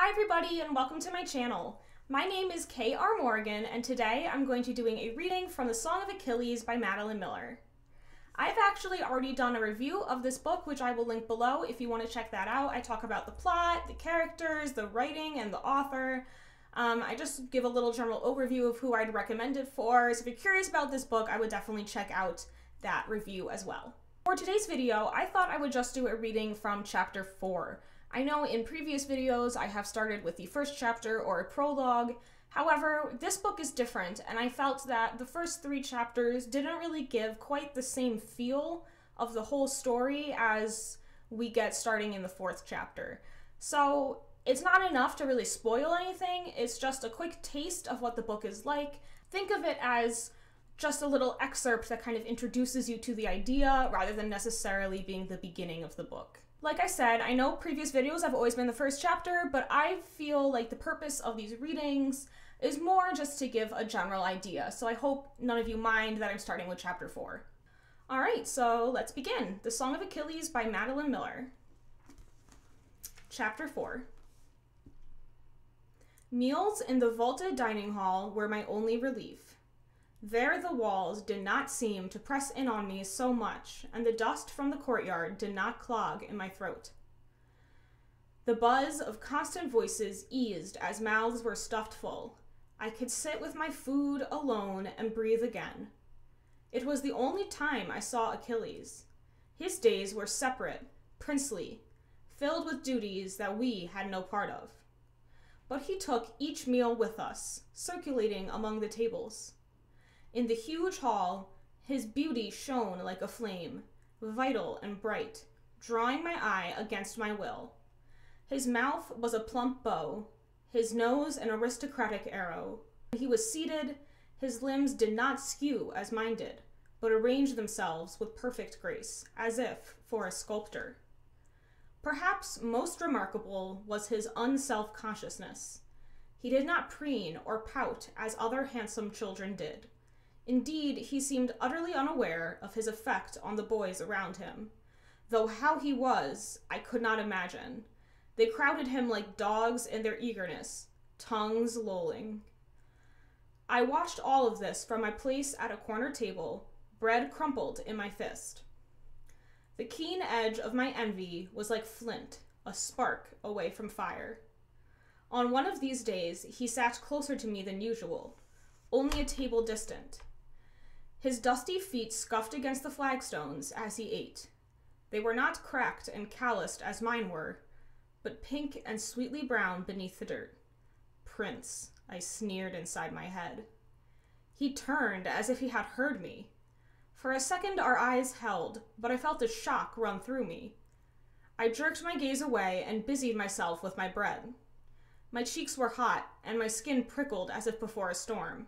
Hi everybody and welcome to my channel. My name is krmorrighan and today I'm going to be doing a reading from the Song of Achilles by Madeline Miller. I've actually already done a review of this book, which I will link below if you want to check that out. I talk about the plot, the characters, the writing, and the author. I just give a little general overview of who I'd recommend it for, so if you're curious about this book, I would definitely check out that review as well. For today's video, I thought I would just do a reading from chapter 4. I know in previous videos I have started with the first chapter or a prologue. However, this book is different, and I felt that the first 3 chapters didn't really give quite the same feel of the whole story as we get starting in the 4th chapter. So it's not enough to really spoil anything, it's just a quick taste of what the book is like. Think of it as just a little excerpt that kind of introduces you to the idea rather than necessarily being the beginning of the book. Like I said, I know previous videos have always been the first chapter, but I feel like the purpose of these readings is more just to give a general idea, so I hope none of you mind that I'm starting with chapter 4. Alright, so let's begin. The Song of Achilles by Madeline Miller. Chapter 4. Meals in the vaulted dining hall were my only relief. There the walls did not seem to press in on me so much, and the dust from the courtyard did not clog in my throat. The buzz of constant voices eased as mouths were stuffed full. I could sit with my food alone and breathe again. It was the only time I saw Achilles. His days were separate, princely, filled with duties that we had no part of. But he took each meal with us, circulating among the tables. In the huge hall, his beauty shone like a flame, vital and bright, drawing my eye against my will. His mouth was a plump bow, his nose an aristocratic arrow. When he was seated, his limbs did not skew as mine did, but arranged themselves with perfect grace, as if for a sculptor. Perhaps most remarkable was his unself-consciousness. He did not preen or pout as other handsome children did. Indeed, he seemed utterly unaware of his effect on the boys around him, though how he was, I could not imagine. They crowded him like dogs in their eagerness, tongues lolling. I watched all of this from my place at a corner table, bread crumpled in my fist. The keen edge of my envy was like flint, a spark away from fire. On one of these days, he sat closer to me than usual, only a table distant. His dusty feet scuffed against the flagstones as he ate. They were not cracked and calloused as mine were, but pink and sweetly brown beneath the dirt. Prince, I sneered inside my head. He turned as if he had heard me. For a second our eyes held, but I felt a shock run through me. I jerked my gaze away and busied myself with my bread. My cheeks were hot, and my skin prickled as if before a storm.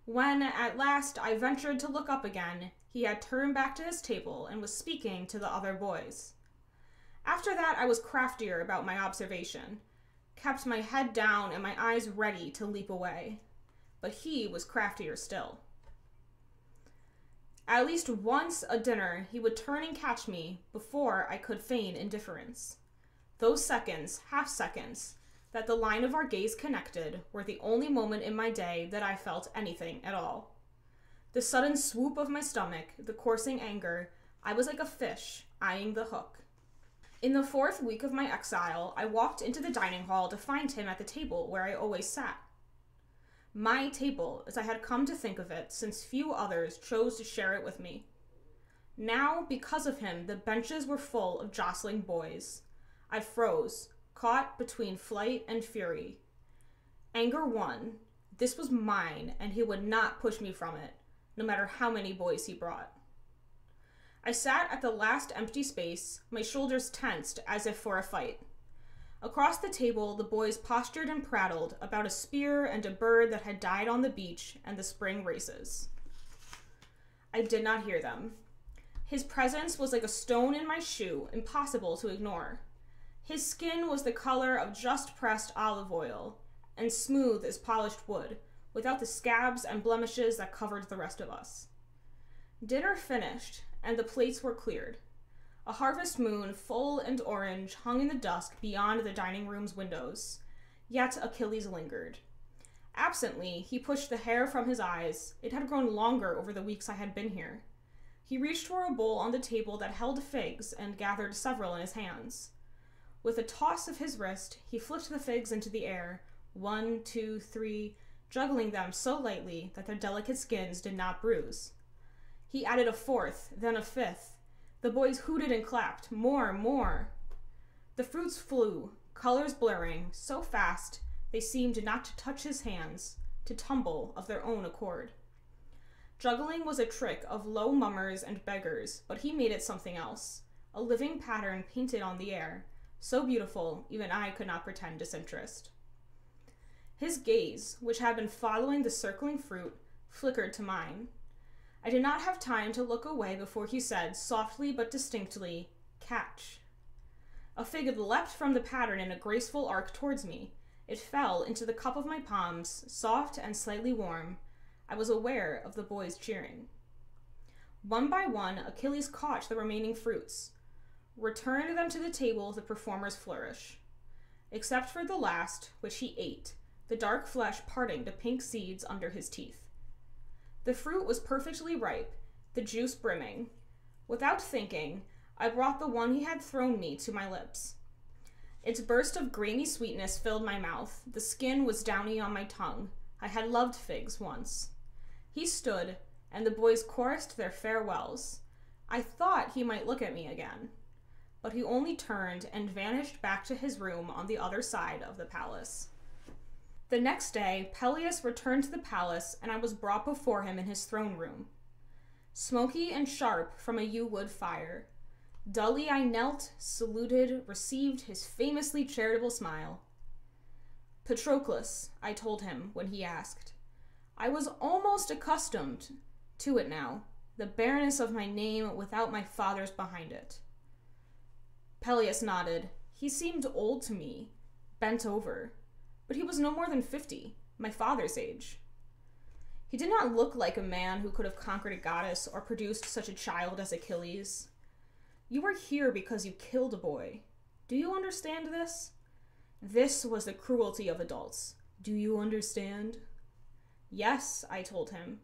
When, at last, I ventured to look up again, he had turned back to his table and was speaking to the other boys. After that, I was craftier about my observation, kept my head down and my eyes ready to leap away. But he was craftier still. At least once a dinner, he would turn and catch me before I could feign indifference. Those seconds, half seconds, that the line of our gaze connected were the only moment in my day that I felt anything at all. The sudden swoop of my stomach, the coursing anger, I was like a fish eyeing the hook. In the 4th week of my exile, I walked into the dining hall to find him at the table where I always sat. My table, as I had come to think of it, since few others chose to share it with me. Now, because of him, the benches were full of jostling boys. I froze, caught between flight and fury. Anger won. This was mine, and he would not push me from it, no matter how many boys he brought. I sat at the last empty space, my shoulders tensed as if for a fight. Across the table, the boys postured and prattled about a spear and a bird that had died on the beach and the spring races. I did not hear them. His presence was like a stone in my shoe, impossible to ignore. His skin was the color of just pressed olive oil, and smooth as polished wood, without the scabs and blemishes that covered the rest of us. Dinner finished, and the plates were cleared. A harvest moon, full and orange, hung in the dusk beyond the dining room's windows, Yet Achilles lingered. Absently, he pushed the hair from his eyes. It had grown longer over the weeks I had been here. He reached for a bowl on the table that held figs and gathered several in his hands. With a toss of his wrist, he flicked the figs into the air, 1, 2, 3, juggling them so lightly that their delicate skins did not bruise. He added a fourth, then a fifth. The boys hooted and clapped. More, more. The fruits flew, colors blurring, so fast they seemed not to touch his hands, to tumble of their own accord. Juggling was a trick of low mummers and beggars, but he made it something else, a living pattern painted on the air, so beautiful even I could not pretend disinterest. His gaze, which had been following the circling fruit, flickered to mine. I did not have time to look away before he said, softly but distinctly, "Catch." A fig leapt from the pattern in a graceful arc towards me. It fell into the cup of my palms, soft and slightly warm. I was aware of the boys cheering. One by one, Achilles caught the remaining fruits, returned them to the table with a performer's flourish. Except for the last, which he ate, the dark flesh parting to pink seeds under his teeth. The fruit was perfectly ripe, the juice brimming. Without thinking, I brought the one he had thrown me to my lips. Its burst of grainy sweetness filled my mouth. The skin was downy on my tongue. I had loved figs once. He stood, and the boys chorused their farewells. I thought he might look at me again, but he only turned and vanished back to his room on the other side of the palace. The next day, Peleus returned to the palace, and I was brought before him in his throne room. Smoky and sharp from a yew wood fire. Dully I knelt, saluted, received his famously charitable smile. "Patroclus," I told him when he asked. I was almost accustomed to it now, the bareness of my name without my father's behind it. Peleus nodded. He seemed old to me, bent over, but he was no more than 50, my father's age. He did not look like a man who could have conquered a goddess or produced such a child as Achilles. "You are here because you killed a boy. Do you understand this? This was the cruelty of adults. Do you understand?" "Yes," I told him.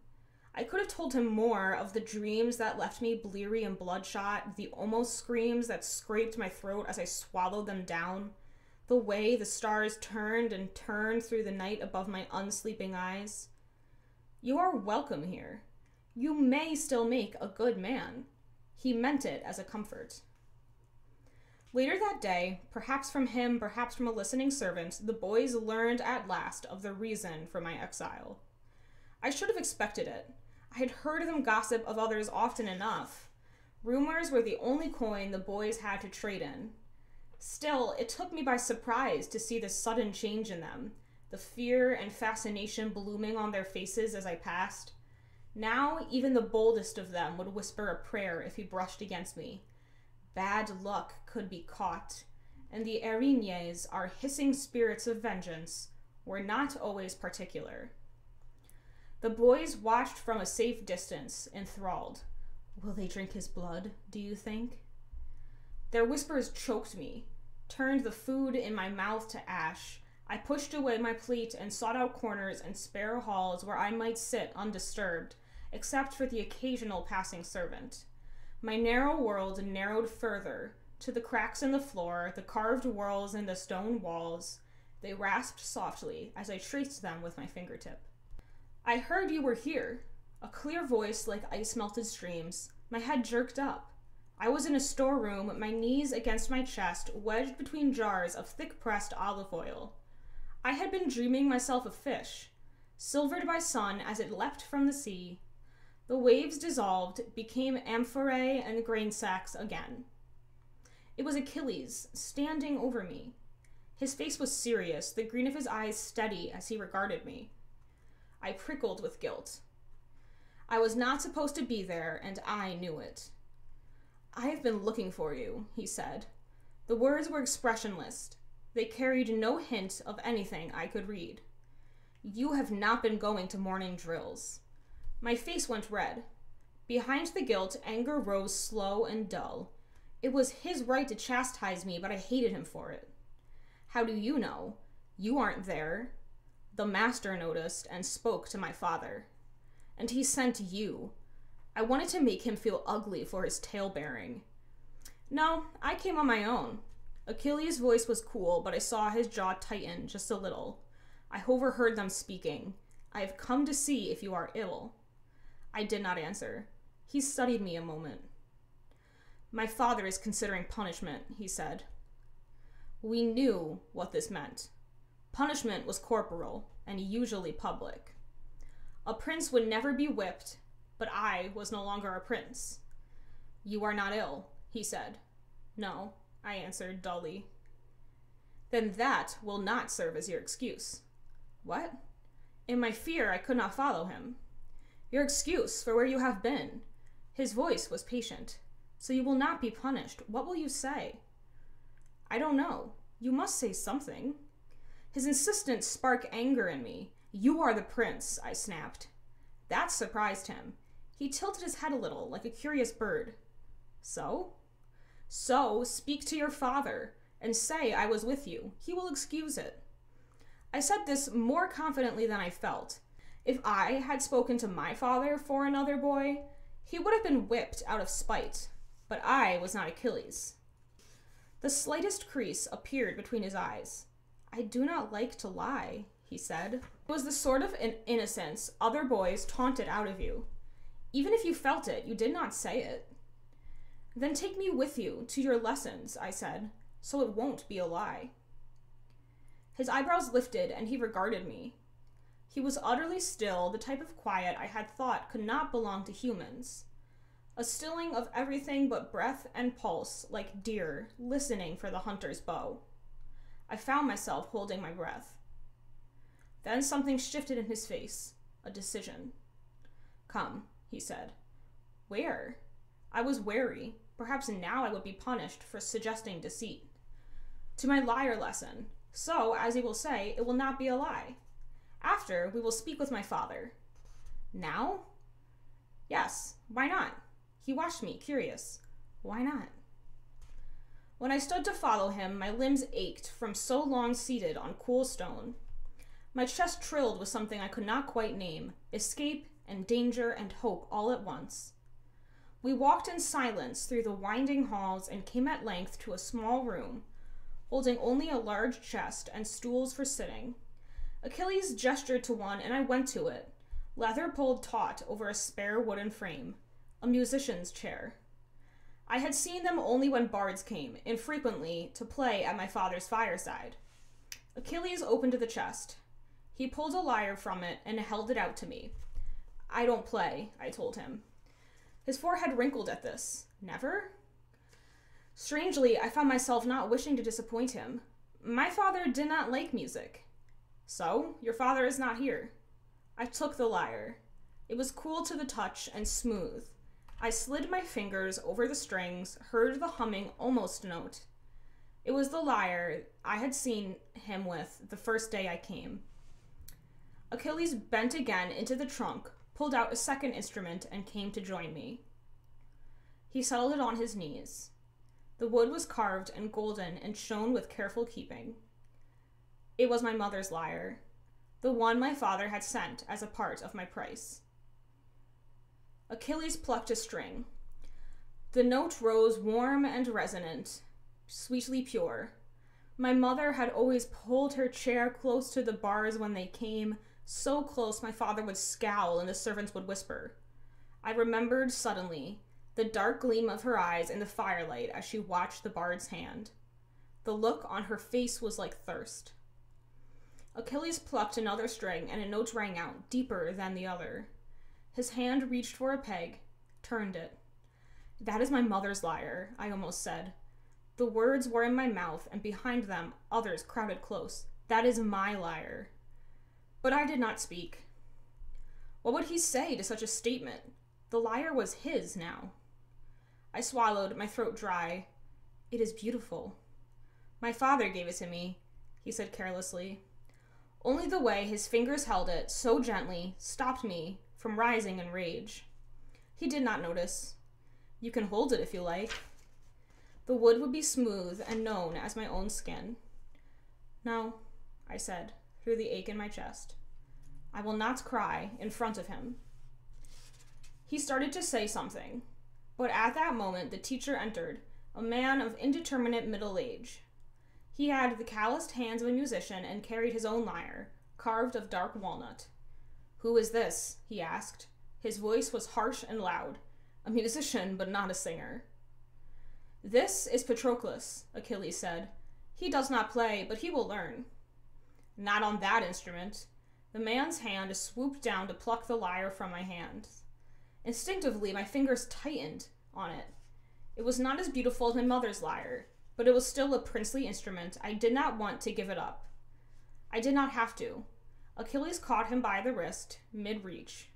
I could have told him more of the dreams that left me bleary and bloodshot, the almost screams that scraped my throat as I swallowed them down, the way the stars turned and turned through the night above my unsleeping eyes. "You are welcome here. You may still make a good man." He meant it as a comfort. Later that day, perhaps from him, perhaps from a listening servant, the boys learned at last of the reason for my exile. I should have expected it. I had heard them gossip of others often enough. Rumors were the only coin the boys had to trade in. Still, it took me by surprise to see the sudden change in them, the fear and fascination blooming on their faces as I passed. Now, even the boldest of them would whisper a prayer if he brushed against me. Bad luck could be caught, and the Erinyes, our hissing spirits of vengeance, were not always particular. The boys watched from a safe distance, enthralled. Will they drink his blood, do you think? Their whispers choked me, turned the food in my mouth to ash. I pushed away my plate and sought out corners and spare halls where I might sit undisturbed, except for the occasional passing servant. My narrow world narrowed further, to the cracks in the floor, the carved whorls in the stone walls. They rasped softly as I traced them with my fingertip. "I heard you were here." A clear voice like ice-melted streams. My head jerked up. I was in a storeroom, my knees against my chest, wedged between jars of thick-pressed olive oil. I had been dreaming myself a fish, silvered by sun as it leapt from the sea. The waves dissolved, became amphorae and grain sacks again. It was Achilles, standing over me. His face was serious, the green of his eyes steady as he regarded me. I prickled with guilt. I was not supposed to be there, and I knew it. "I have been looking for you," he said. The words were expressionless. They carried no hint of anything I could read. "You have not been going to morning drills." My face went red. Behind the guilt, anger rose slow and dull. It was his right to chastise me, but I hated him for it. "How do you know? You aren't there. The master noticed and spoke to my father. And he sent you. I wanted to make him feel ugly for his tale-bearing. No, I came on my own. Achilles' voice was cool, but I saw his jaw tighten just a little. I overheard them speaking. I have come to see if you are ill. I did not answer. He studied me a moment. My father is considering punishment, he said. We knew what this meant. Punishment was corporal, and usually public. A prince would never be whipped, but I was no longer a prince. You are not ill, he said. No, I answered dully. Then that will not serve as your excuse. What? In my fear, I could not follow him. Your excuse for where you have been. His voice was patient. So you will not be punished. What will you say? I don't know. You must say something. His insistence sparked anger in me. You are the prince, I snapped. That surprised him. He tilted his head a little, like a curious bird. So? So, speak to your father, and say I was with you. He will excuse it. I said this more confidently than I felt. If I had spoken to my father for another boy, he would have been whipped out of spite. But I was not Achilles. The slightest crease appeared between his eyes. I do not like to lie, he said. It was the sort of innocence other boys taunted out of you. Even if you felt it, you did not say it. Then take me with you to your lessons, I said, so it won't be a lie. His eyebrows lifted and he regarded me. He was utterly still, the type of quiet I had thought could not belong to humans. A stilling of everything but breath and pulse, like deer listening for the hunter's bow. I found myself holding my breath. Then something shifted in his face, a decision. Come, he said. Where? I was wary. Perhaps now I would be punished for suggesting deceit. To my liar lesson. So, as he will say, it will not be a lie. After, we will speak with my father. Now? Yes, why not? He watched me, curious. Why not? When I stood to follow him, my limbs ached from so long seated on cool stone. My chest trilled with something I could not quite name, escape and danger and hope all at once. We walked in silence through the winding halls and came at length to a small room, holding only a large chest and stools for sitting. Achilles gestured to one and I went to it, leather pulled taut over a spare wooden frame, a musician's chair. I had seen them only when bards came, infrequently, to play at my father's fireside. Achilles opened the chest. He pulled a lyre from it and held it out to me. I don't play, I told him. His forehead wrinkled at this. Never? Strangely, I found myself not wishing to disappoint him. My father did not like music. So, your father is not here. I took the lyre. It was cool to the touch and smooth. I slid my fingers over the strings, heard the humming almost note. It was the lyre I had seen him with the first day I came. Achilles bent again into the trunk, pulled out a second instrument, and came to join me. He settled it on his knees. The wood was carved and golden and shone with careful keeping. It was my mother's lyre, the one my father had sent as a part of my price. Achilles plucked a string. The note rose warm and resonant, sweetly pure. My mother had always pulled her chair close to the bars when they came, so close my father would scowl and the servants would whisper. I remembered suddenly the dark gleam of her eyes in the firelight as she watched the bard's hand. The look on her face was like thirst. Achilles plucked another string and a note rang out, deeper than the other. His hand reached for a peg, turned it. That is my mother's lyre, I almost said. The words were in my mouth, and behind them others crowded close. That is my lyre. But I did not speak. What would he say to such a statement? The lyre was his now. I swallowed, my throat dry. It is beautiful. My father gave it to me, he said carelessly. Only the way his fingers held it, so gently, stopped me from rising in rage. He did not notice. You can hold it if you like. The wood would be smooth and known as my own skin. No, I said, through the ache in my chest. I will not cry in front of him. He started to say something, but at that moment the teacher entered, a man of indeterminate middle age. He had the calloused hands of a musician and carried his own lyre, carved of dark walnut. "Who is this?" he asked. His voice was harsh and loud. A musician, but not a singer. "This is Patroclus," Achilles said. "He does not play, but he will learn." "Not on that instrument." The man's hand swooped down to pluck the lyre from my hand. Instinctively, my fingers tightened on it. It was not as beautiful as my mother's lyre, but it was still a princely instrument. I did not want to give it up. I did not have to. Achilles caught him by the wrist, mid-reach.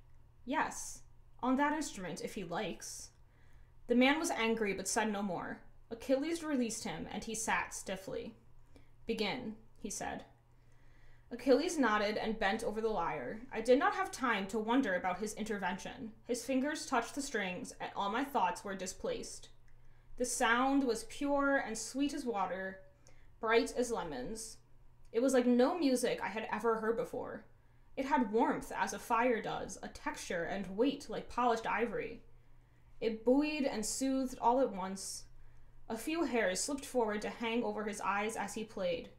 "Yes, on that instrument, if he likes." The man was angry, but said no more. Achilles released him, and he sat stiffly. "Begin," he said. Achilles nodded and bent over the lyre. I did not have time to wonder about his intervention. His fingers touched the strings, and all my thoughts were displaced. The sound was pure and sweet as water, bright as lemons. It was like no music I had ever heard before. It had warmth as a fire does, a texture and weight like polished ivory. It buoyed and soothed all at once. A few hairs slipped forward to hang over his eyes as he played.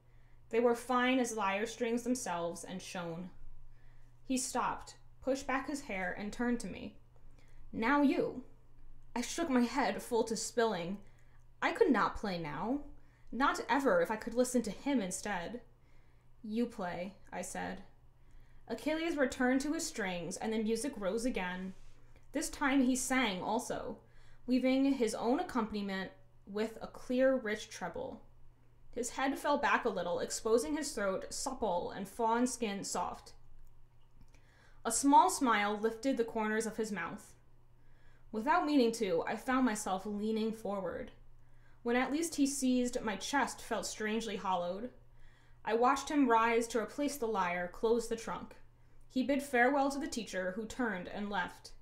They were fine as lyre strings themselves and shone. He stopped, pushed back his hair, and turned to me. "Now you." I shook my head, full to spilling. I could not play now. Not ever, if I could listen to him instead. "You play," I said. Achilles returned to his strings, and the music rose again. This time he sang also, weaving his own accompaniment with a clear, rich treble. His head fell back a little, exposing his throat, supple and fawn skin soft. A small smile lifted the corners of his mouth. Without meaning to, I found myself leaning forward. When at least he seized, my chest felt strangely hollowed. I watched him rise to replace the lyre, close the trunk. He bid farewell to the teacher, who turned and left.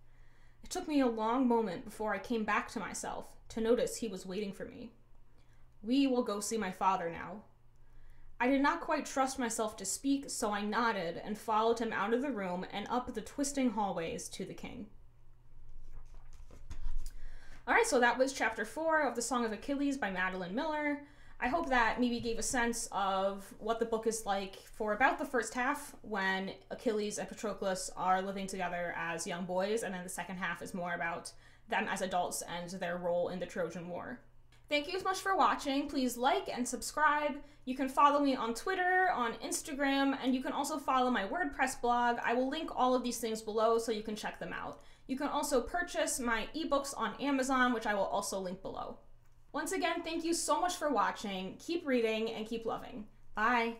It took me a long moment before I came back to myself, to notice he was waiting for me. "We will go see my father now." I did not quite trust myself to speak, so I nodded and followed him out of the room and up the twisting hallways to the king. Alright, so that was chapter 4 of the Song of Achilles by Madeline Miller. I hope that maybe gave a sense of what the book is like for about the first half, when Achilles and Patroclus are living together as young boys, and then the second half is more about them as adults and their role in the Trojan War. Thank you so much for watching. Please like and subscribe. You can follow me on Twitter, on Instagram, and you can also follow my WordPress blog. I will link all of these things below so you can check them out. You can also purchase my ebooks on Amazon, which I will also link below. Once again, thank you so much for watching. Keep reading and keep loving. Bye.